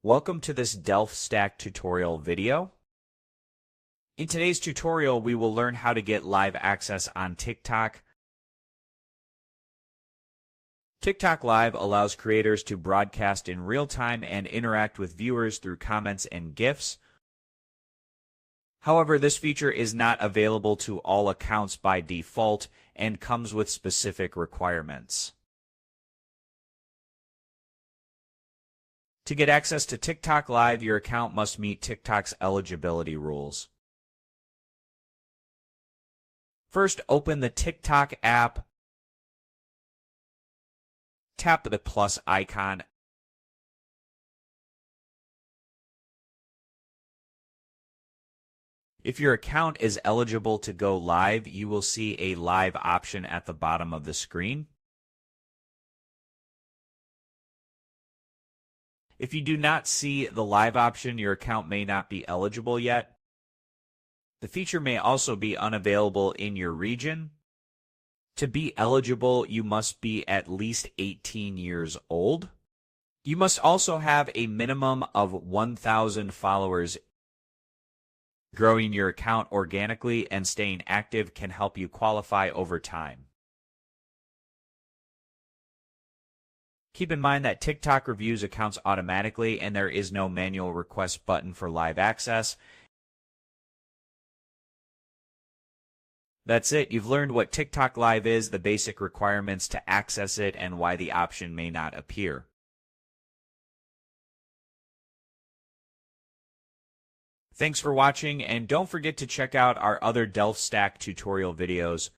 Welcome to this DelfStack tutorial video. In today's tutorial, we will learn how to get live access on TikTok. TikTok Live allows creators to broadcast in real time and interact with viewers through comments and GIFs. However, this feature is not available to all accounts by default and comes with specific requirements. To get access to TikTok Live, your account must meet TikTok's eligibility rules. First, open the TikTok app. Tap the plus icon. If your account is eligible to go live, you will see a live option at the bottom of the screen. If you do not see the live option, your account may not be eligible yet. The feature may also be unavailable in your region. To be eligible, you must be at least 18 years old. You must also have a minimum of 1,000 followers. Growing your account organically and staying active can help you qualify over time. Keep in mind that TikTok reviews accounts automatically and there is no manual request button for live access. That's it. You've learned what TikTok Live is, the basic requirements to access it, and why the option may not appear. Thanks for watching, and don't forget to check out our other DelfStack tutorial videos.